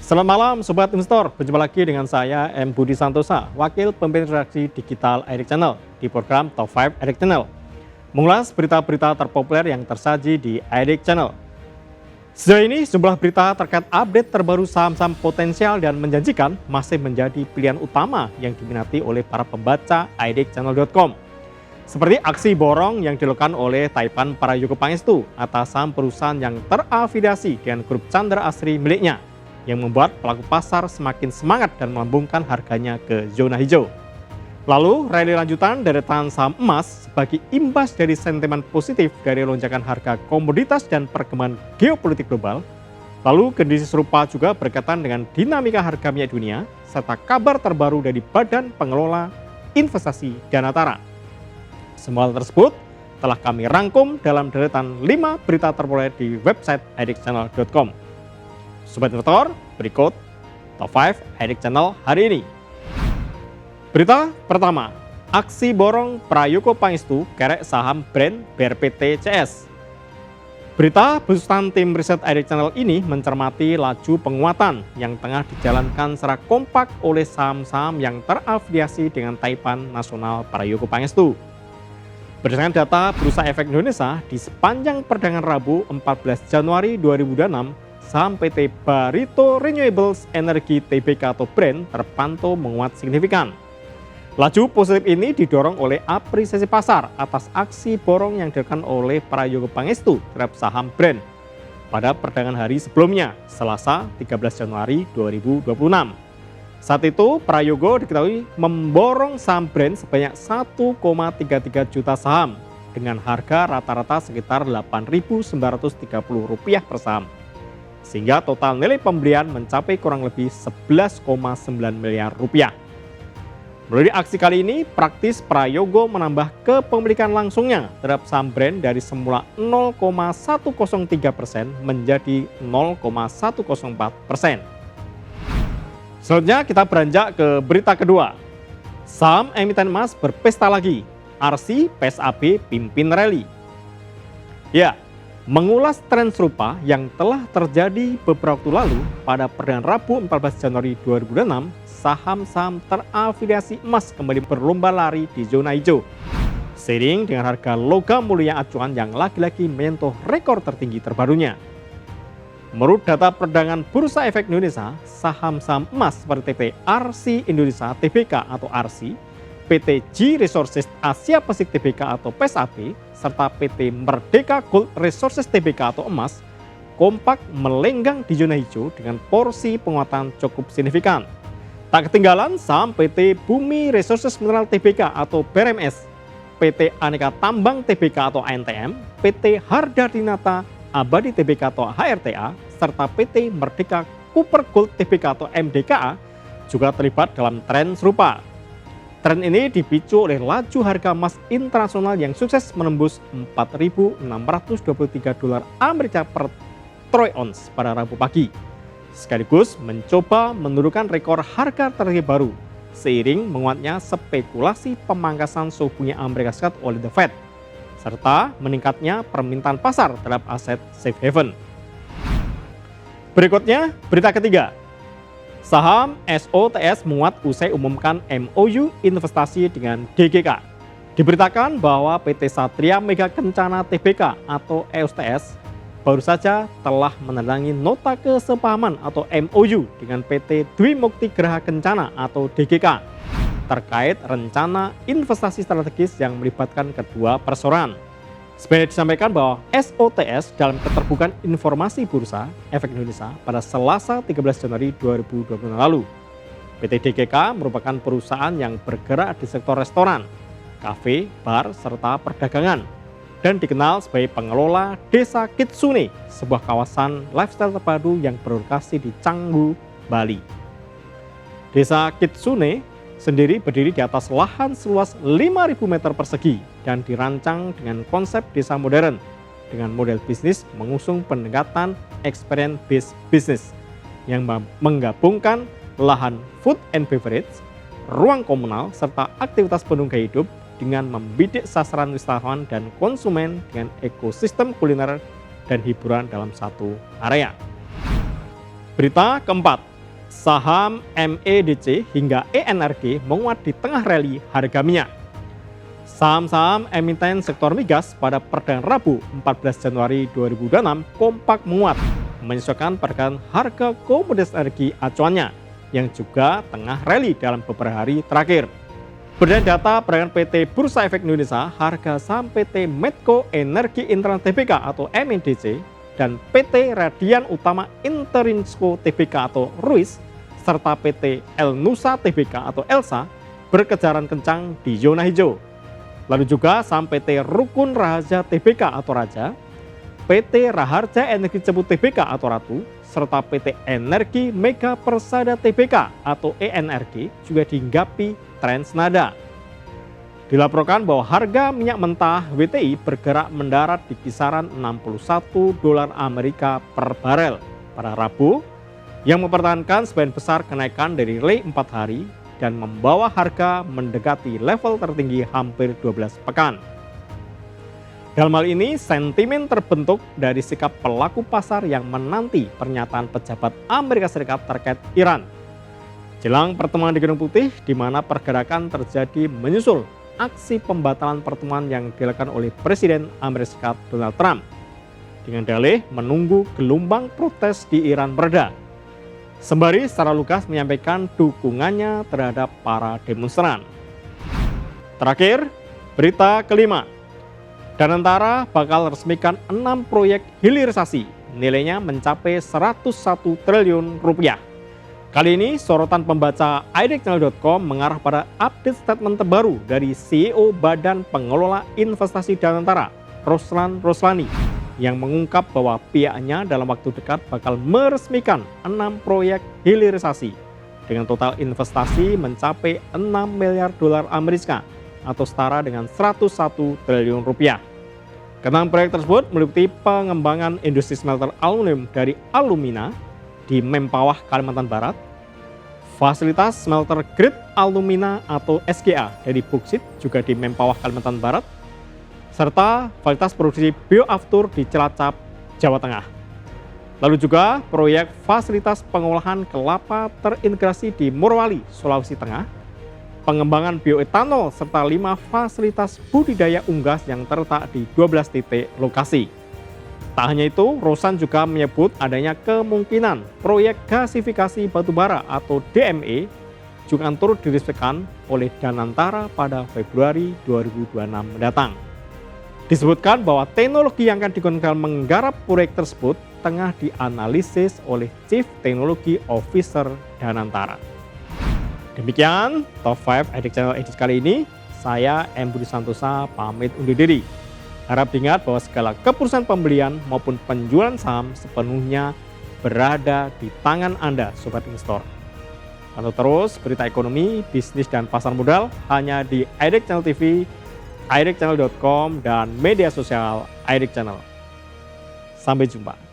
Selamat malam Sobat Investor, berjumpa lagi dengan saya M. Budi Santosa, Wakil Pemimpin Redaksi Digital IDX Channel di program Top 5 IDX Channel. Mengulas berita-berita terpopuler yang tersaji di IDX Channel. Sejauh ini jumlah berita terkait update terbaru saham-saham potensial dan menjanjikan masih menjadi pilihan utama yang diminati oleh para pembaca idxchannel.com. Seperti aksi borong yang dilakukan oleh Taipan Prayogo Pangestu atas saham perusahaan yang terafiliasi dengan grup Chandra Asri miliknya, yang membuat pelaku pasar semakin semangat dan melambungkan harganya ke zona hijau. Lalu, rally lanjutan deretan saham emas sebagai imbas dari sentimen positif dari lonjakan harga komoditas dan perkembangan geopolitik global. Lalu, kondisi serupa juga berkaitan dengan dinamika harga minyak dunia, serta kabar terbaru dari Badan Pengelola Investasi Danatara. Semua hal tersebut telah kami rangkum dalam deretan 5 berita terpopuler di website idxchannel.com. Sobat Investor, berikut Top 5 IDX Channel hari ini. Berita pertama, aksi borong Prayogo Pangestu kerek saham brand BRPT CS. Berita besutan tim riset IDX Channel ini mencermati laju penguatan yang tengah dijalankan secara kompak oleh saham-saham yang terafiliasi dengan Taipan Nasional Prayogo Pangestu. Berdasarkan data Bursa Efek Indonesia, di sepanjang perdagangan Rabu 14 Januari 2026, saham PT Barito Renewables Energy Tbk atau BREN terpantau menguat signifikan. Laju positif ini didorong oleh apresiasi pasar atas aksi borong yang dilakukan oleh Prayogo Pangestu terhadap saham BREN pada perdagangan hari sebelumnya, Selasa 13 Januari 2026. Saat itu, Prayogo diketahui memborong saham BREN sebanyak 1,33 juta saham dengan harga rata-rata sekitar Rp8.930 per saham, sehingga total nilai pembelian mencapai kurang lebih 11,9 miliar rupiah. Melalui aksi kali ini, praktis Prayogo menambah kepemilikan langsungnya terhadap saham BREN dari semula 0,103% menjadi 0,104%. Selanjutnya kita beranjak ke berita kedua. Saham emiten emas berpesta lagi, RC PSAB pimpin rally. Ya, mengulas tren serupa yang telah terjadi beberapa waktu lalu, pada perdagangan Rabu 14 Januari 2026, saham-saham terafiliasi emas kembali berlomba lari di zona hijau. Seiring dengan harga logam mulia acuan yang lagi-lagi menyentuh rekor tertinggi terbarunya. Menurut data perdagangan Bursa Efek Indonesia, saham-saham emas seperti PT RC Indonesia Tbk atau RC, PT G Resources Asia Pasifik Tbk atau PSAP, serta PT Merdeka Gold Resources Tbk atau emas, kompak melenggang di zona hijau dengan porsi penguatan cukup signifikan. Tak ketinggalan saham PT Bumi Resources Mineral Tbk atau BRMS, PT Aneka Tambang Tbk atau ANTM, PT Hardadinata Abadi Tbk atau HRTA, serta PT Merdeka Cooper Gold Tbk atau MDKA juga terlibat dalam tren serupa. Tren ini dipicu oleh laju harga emas internasional yang sukses menembus $4.623 Amerika per troy ounce pada Rabu pagi, sekaligus mencoba menurunkan rekor harga tertinggi baru seiring menguatnya spekulasi pemangkasan suku bunga Amerika Serikat oleh The Fed, serta meningkatnya permintaan pasar terhadap aset safe haven. Berikutnya, berita ketiga. Saham SOTS menguat usai umumkan MOU investasi dengan DGK. Diberitakan bahwa PT Satria Mega Kencana Tbk atau EOSTS baru saja telah menandatangani nota kesepahaman atau MOU dengan PT Dwi Mukti Graha Kencana atau DGK terkait rencana investasi strategis yang melibatkan kedua perseroan. Sebenarnya disampaikan bahwa SOTS dalam keterbukaan informasi Bursa Efek Indonesia pada Selasa 13 Januari 2026 lalu. PT DGK merupakan perusahaan yang bergerak di sektor restoran, kafe, bar, serta perdagangan, dan dikenal sebagai pengelola Desa Kitsune, sebuah kawasan lifestyle terpadu yang berlokasi di Canggu, Bali. Desa Kitsune sendiri berdiri di atas lahan seluas 5.000 meter persegi dan dirancang dengan konsep desa modern dengan model bisnis mengusung pendekatan experience based business yang menggabungkan lahan food and beverage, ruang komunal, serta aktivitas pendukung gaya hidup dengan membidik sasaran wisatawan dan konsumen dengan ekosistem kuliner dan hiburan dalam satu area. Berita keempat, Saham MEDC hingga ENRG menguat di tengah rally harga minyak. Saham-saham emiten sektor migas pada perdagangan Rabu 14 Januari 2026 kompak menguat, menyesuaikan pergerakan harga komoditas energi acuannya yang juga tengah rally dalam beberapa hari terakhir. Berdasarkan data perdagangan PT Bursa Efek Indonesia, harga saham PT Medco Energi Internal Tbk atau MEDC dan PT Radian Utama Interinsco Tbk atau RUIS serta PT El Nusa Tbk atau ELSA berkejaran kencang di zona hijau. Lalu juga saham PT Rukun Raharja Tbk atau Raja, PT Raharja Energi Cepu Tbk atau Ratu, serta PT Energi Mega Persada Tbk atau ENRG juga dihinggapi tren senada. Dilaporkan bahwa harga minyak mentah WTI bergerak mendarat di kisaran $61 Amerika per barel pada Rabu, yang mempertahankan sebagian besar kenaikan dari rally 4 hari dan membawa harga mendekati level tertinggi hampir 12 pekan. Dalam hal ini, sentimen terbentuk dari sikap pelaku pasar yang menanti pernyataan pejabat Amerika Serikat terkait Iran. Jelang pertemuan di Gedung Putih, di mana pergerakan terjadi menyusul aksi pembatalan pertemuan yang dilakukan oleh Presiden Amerika Serikat Donald Trump, dengan dalih menunggu gelombang protes di Iran mereda. Sembari secara lugas menyampaikan dukungannya terhadap para demonstran. Terakhir, berita kelima. Danantara bakal resmikan 6 proyek hilirisasi, nilainya mencapai 101 triliun rupiah. Kali ini sorotan pembaca idxchannel.com mengarah pada update statement terbaru dari CEO Badan Pengelola Investasi Danantara, Roslan Roslani, yang mengungkap bahwa pihaknya dalam waktu dekat bakal meresmikan 6 proyek hilirisasi dengan total investasi mencapai 6 miliar dolar Amerika atau setara dengan 101 triliun rupiah. Keenam proyek tersebut meliputi pengembangan industri smelter aluminium dari Alumina di Mempawah, Kalimantan Barat, fasilitas smelter grade alumina atau SGA dari Boksit juga di Mempawah, Kalimantan Barat, serta fasilitas produksi bioaftur di Cilacap, Jawa Tengah. Lalu juga proyek fasilitas pengolahan kelapa terintegrasi di Morowali, Sulawesi Tengah, pengembangan bioetanol, serta 5 fasilitas budidaya unggas yang terletak di 12 titik lokasi. Tak hanya itu, Roslan juga menyebut adanya kemungkinan proyek gasifikasi batubara atau DME juga akan turut diresmikan oleh Danantara pada Februari 2026 mendatang. Disebutkan bahwa teknologi yang akan digunakan menggarap proyek tersebut tengah dianalisis oleh Chief Technology Officer Danantara. Demikian Top 5 Edix Channel edisi kali ini. Saya M. Budi Santosa pamit undur diri. Harap diingat bahwa segala keputusan pembelian maupun penjualan saham sepenuhnya berada di tangan Anda, Sobat Investor. Pantau terus berita ekonomi, bisnis, dan pasar modal hanya di IDX Channel TV, idxchannel.com, dan media sosial IDX Channel. Sampai jumpa.